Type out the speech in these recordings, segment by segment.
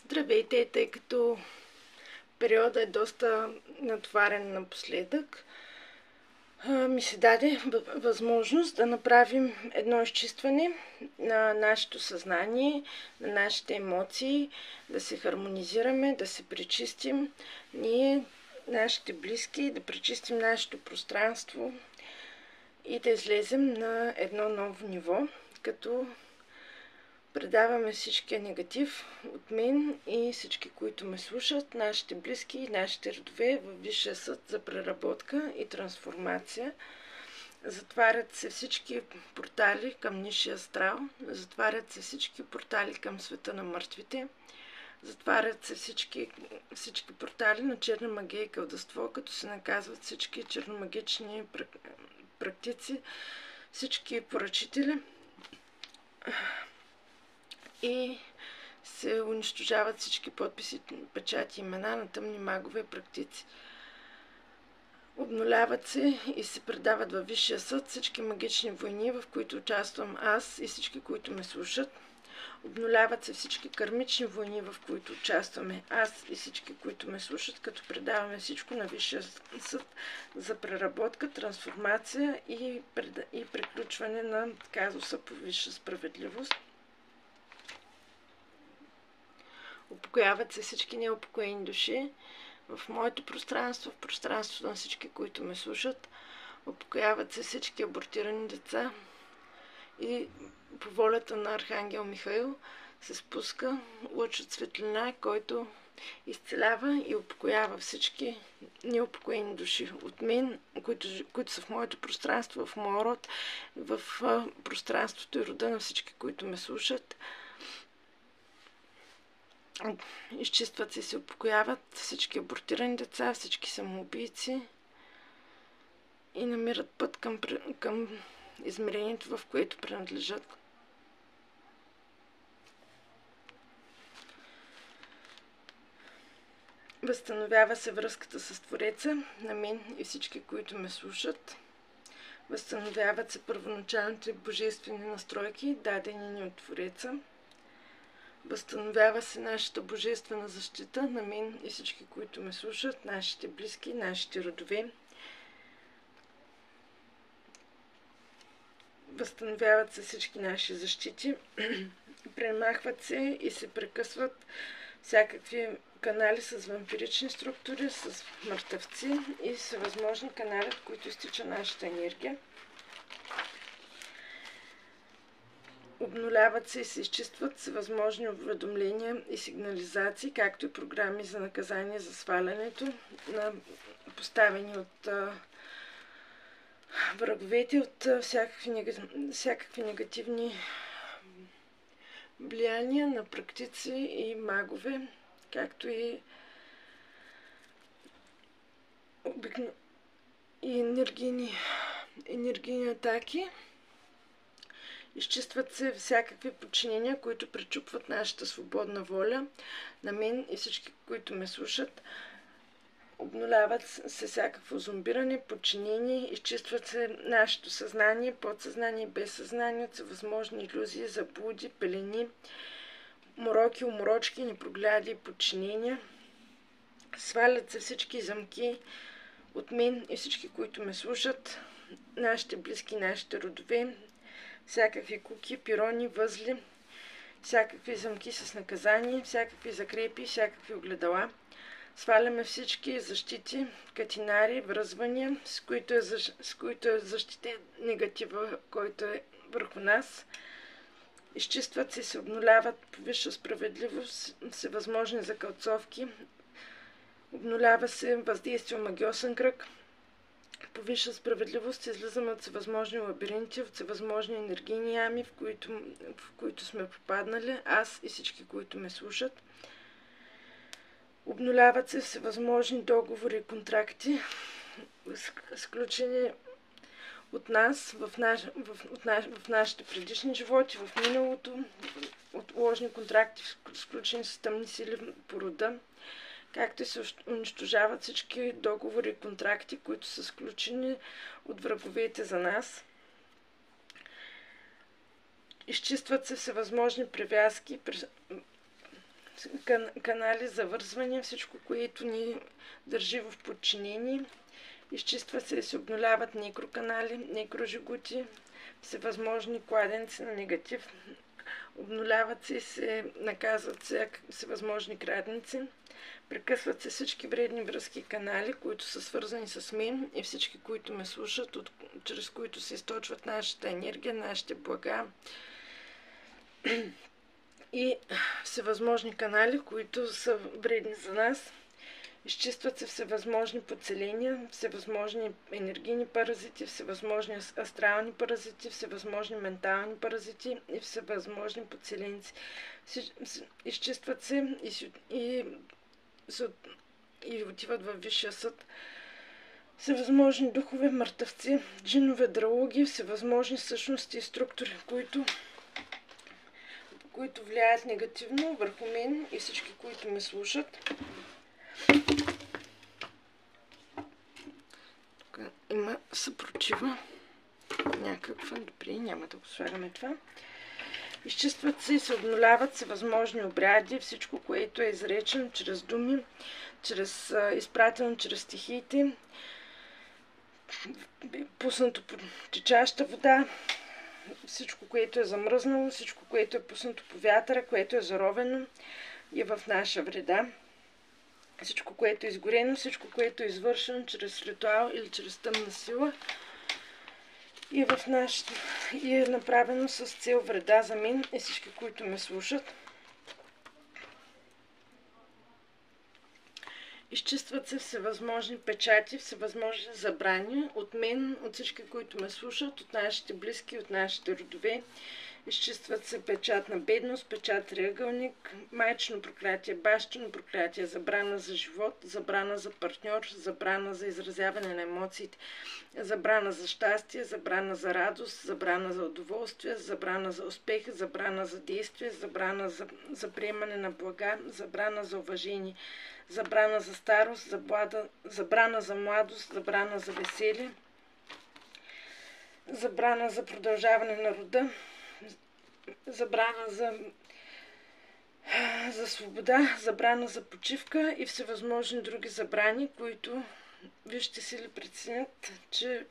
Здравейте, тъй като периодът е доста натоварен напоследък, ми се даде възможност да направим едно изчистване на нашето съзнание, на нашите емоции, да се хармонизираме, да се пречистим ние, нашите близки, да пречистим нашето пространство и да излезем на едно ново ниво, като предаваме всичкия негатив от мен и всички, които ме слушат, нашите близки и нашите родове във Висшия съд за преработка и трансформация. Затварят се всички портали към нисшия астрал, затварят се всички портали към света на мъртвите, затварят се всички портали на черна магия и кълдество, като се наказват всички черномагични практици, всички поръчители и се унищожават всички подписи, печати, имена на тъмни магове и практици. Обнуляват се и се предават във Висшия съд всички магични войни, в които участвам аз и всички, които ме слушат. Обнуляват се всички кармични войни, в които участваме аз и всички, които ме слушат, като предаваме всичко на Висшия съд за преработка, трансформация и приключване на казуса по висша справедливост. Упокояват се всички неупокоени души в моето пространство, в пространството на всички, които ме слушат. Упокояват се всички абортирани деца и по волята на Архангел Михаил се спуска лъч от светлина, който изцелява и упокоява всички неупокоени души от мен, които са в моето пространство, в моя род, в пространството и рода на всички, които ме слушат. Изчистват се и се упокояват всички абортирани деца, всички самоубийци и намират път към измерението, в което принадлежат. Възстановява се връзката с Твореца, на мен и всички, които ме слушат. Възстановяват се първоначалните божествени настройки, дадени ни от Твореца. Възстановява се нашата божествена защита на мен и всички, които ме слушат, нашите близки, нашите родове. Възстановяват се всички наши защити. Премахват се и се прекъсват всякакви канали с вампирични структури, с мъртъвци и всевъзможни канали, от които изтича нашата енергия. Обнуляват се и се изчистват всевъзможни уведомления и сигнализации, както и програми за наказание за свалянето на поставени от враговете, от всякакви негативни влияния на практици и магове, както и енергийни атаки. Изчистват се всякакви подчинения, които пречупват нашата свободна воля, на мен и всички, които ме слушат. Обнуляват се всякакво зомбиране, подчинение, изчистват се нашето съзнание, подсъзнание, безсъзнание от всевъзможни илюзии, заблуди, пелени, мороки, уморочки, непрогляди и подчинения. Свалят се всички замки от мен и всички, които ме слушат, нашите близки, нашите родове, всякакви куки, пирони, възли, всякакви замки с наказание, всякакви закрепи, всякакви огледала. Сваляме всички защити, катинари, връзвания, с които е защитен негатива, който е върху нас. Изчистват се и се обнуляват по висша справедливост всевъзможни закълцовки. Обнулява се въздействие магиосен кръг. По висша справедливост излизаме от всевъзможни лабиринти, от всевъзможни енергийни ями, в които сме попаднали, аз и всички, които ме слушат. Обнуляват се всевъзможни договори и контракти, сключени от нас в нашите предишни животи, в миналото, от ложни контракти, сключени с тъмни сили по рода, както и се унищожават всички договори и контракти, които са сключени от враговете за нас. Изчистват се всевъзможни привязки, канали за вързване, всичко, което ни държи в подчинение. Изчистват се и се обнуляват некроканали, некрожигути, всевъзможни кладенци на негатив. Обнуляват се и се наказват всевъзможни крадници. Прекъсват се всички вредни връзки канали, които са свързани с мен и всички, които ме слушат, чрез които се източват нашата енергия, нашите блага и всевъзможни канали, които са вредни за нас. Изчистват се всевъзможни подселения, всевъзможни енергийни паразити, всевъзможни астрални паразити, всевъзможни ментални паразити и всевъзможни подселенци. Изчистват се и отиват във Висшия съд всевъзможни духове, мъртъвци, джинове, драуги, всевъзможни същности и структури, които влияят негативно върху мен и всички, които ме слушат. Тук има съпротива някаква. Добре, няма да го слагаме това. Изчистват се и се обнуляват всевъзможни обряди, всичко, което е изречено чрез думи, изпратено чрез стихиите, пуснато по течаща вода, всичко, което е замръзнало, всичко, което е пуснато по вятъра, което е заровено и в наша вреда. Всичко, което е изгорено, всичко, което е извършено чрез ритуал или чрез тъмна сила и е направено с цел вреда за мен и всички, които ме слушат. Изчистват се всевъзможни печати, всевъзможни забрани от мен, от всички, които ме слушат, от нашите близки, от нашите родове. Изчистват се печат на бедност, печат триъгълник, майчино проклятие, бащино проклятие, забрана за живот, забрана за партньор, забрана за изразяване на емоциите, забрана за щастие, забрана за радост, забрана за удоволствие, забрана за успех, забрана за действие, забрана за приемане на блага, забрана за уважение, забрана за старост, забрана за младост, забрана за веселие, забрана за продължаване на рода, забрана за свобода, забрана за почивка и всевъзможни други забрани, които вижте си ли преценят, че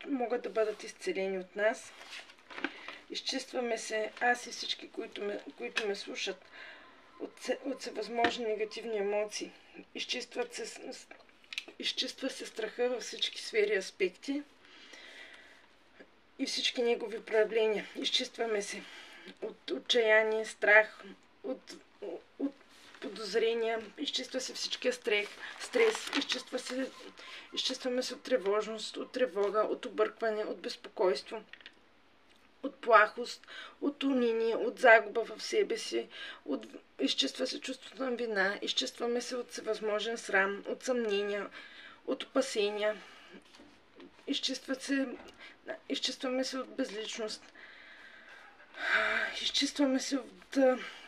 могат да бъдат изцелени от нас. Изчистваме се, аз и всички, които ме слушат, от всевъзможни негативни емоции. Изчиства се страха във всички сфери и аспекти и всички негови проявления. изчистваме се от отчаяние, страх, от подозрения, изчиства се всичкия стрес, изчистваме се от тревожност, от тревога, от объркване, от безпокойство, от плахост, от униние, от загуба в себе си, изчиства се чувството на вина, изчистваме се от всевъзможен срам, от съмнения, от опасения, изчистваме се от безличност, изчистваме се от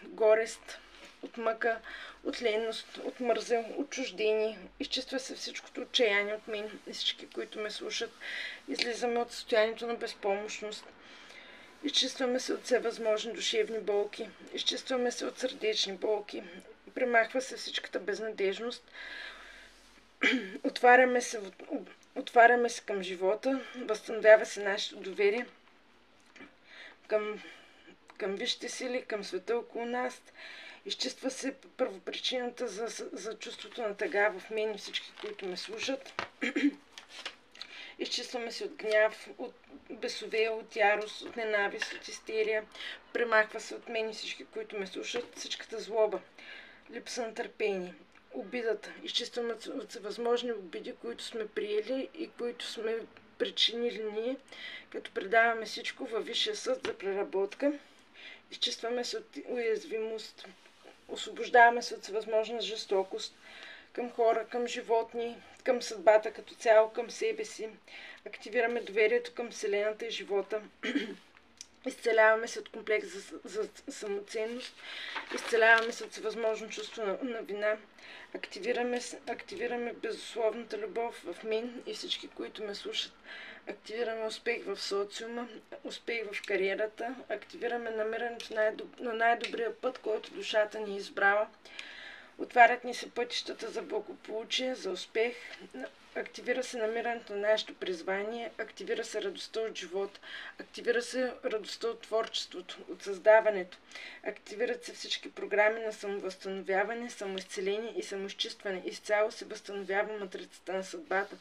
горест, от мъка, от леност, от мързел, от чуждение. Изчиства се всичкото отчаяние от мен и всички, които ме слушат. Излизаме от състоянието на безпомощност. Изчистваме се от всевъзможни душевни болки. Изчистваме се от сърдечни болки. Премахва се всичката безнадежност. Отваряме се към живота. Възстановява се нашето доверие към висшите сили, към света около нас. Изчиства се първопричината за чувството на тъга в мен и всички, които ме слушат. Изчистваме се от гняв, от бесове, от ярост, от ненавист, от истерия. Премахва се от мен и всички, които ме слушат, всичката злоба, липса на търпение, обидата. Изчистваме от всевъзможни обиди, които сме приели и които сме причинили ние, като предаваме всичко във Висшия съд за преработка. Изчистваме се от уязвимост, освобождаваме се от всевъзможна жестокост към хора, към животни, към съдбата като цяло, към себе си. Активираме доверието към Вселената и живота. Изцеляваме се от комплекс за самоценност. Изцеляваме се от всевъзможно чувство на вина. Активираме безусловната любов в мен и всички, които ме слушат. активираме успех в социума, успех в кариерата, активираме намирането на най-добрия път, който душата ни е избрала. Отварят ни се пътищата за благополучие, за успех, активира се намирането на нашето призвание, активира се радостта от живота, активира се радостта от творчеството, от създаването, активират се всички програми на самовъзстановяване, самоизцеление и самоизчистване. Изцяло се възстановява матрицата на съдбата,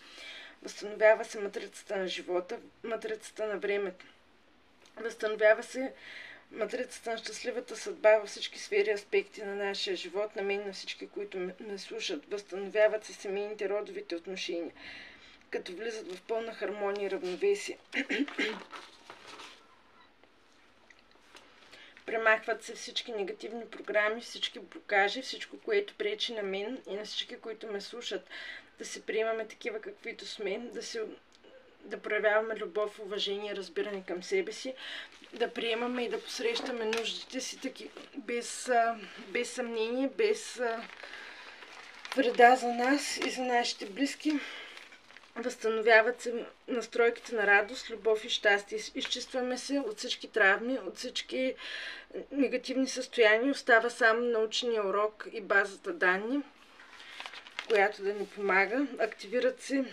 възстановява се матрицата на живота, матрицата на времето, възстановява се матрицата на щастливата съдба във всички сфери аспекти на нашия живот, на мен, на всички, които ме слушат. Възстановяват се семейните, родовите отношения, като влизат в пълна хармония и равновесие. Премахват се всички негативни програми, всички блокажи, всичко, което пречи на мен и на всички, които ме слушат. Да се приемаме такива, каквито сме, да проявяваме любов, уважение, разбиране към себе си, да приемаме и да посрещаме нуждите си без съмнение, без вреда за нас и за нашите близки. Възстановяват се настройките на радост, любов и щастие. Изчистваме се от всички травми, от всички негативни състояния. Остава само научния урок и базата данни, която да ни помага. Активират се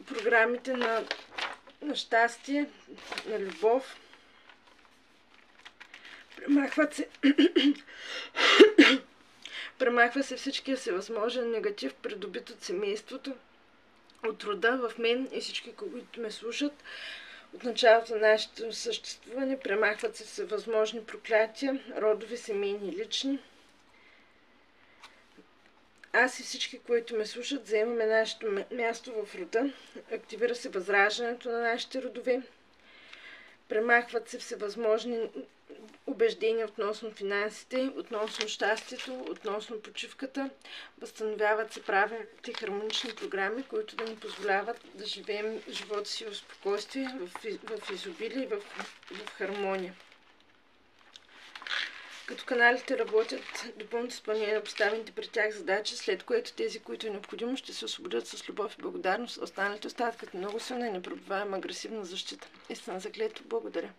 програмите на щастие, на любов. Премахва се всичкия всевъзможен негатив, придобит от семейството, от рода в мен и всички, които ме слушат. От началото на нашето съществуване премахват се всевъзможни проклятия, родови, семейни и лични. Аз и всички, които ме слушат, заемаме нашето място в рода. Активира се възраждането на нашите родове. Премахват се всевъзможни убеждения относно финансите, относно щастието, относно почивката. Възстановяват се правилните хармонични програми, които да ни позволяват да живеем живота си в спокойствие, в изобилие, в хармония. Като каналите работят до пълното изпълнение на поставените при тях задачи, след което тези, които е необходимо, ще се освободят с любов и благодарност, останалите остават като много силна и непробиваема агресивна защита. Истина заклето, благодаря.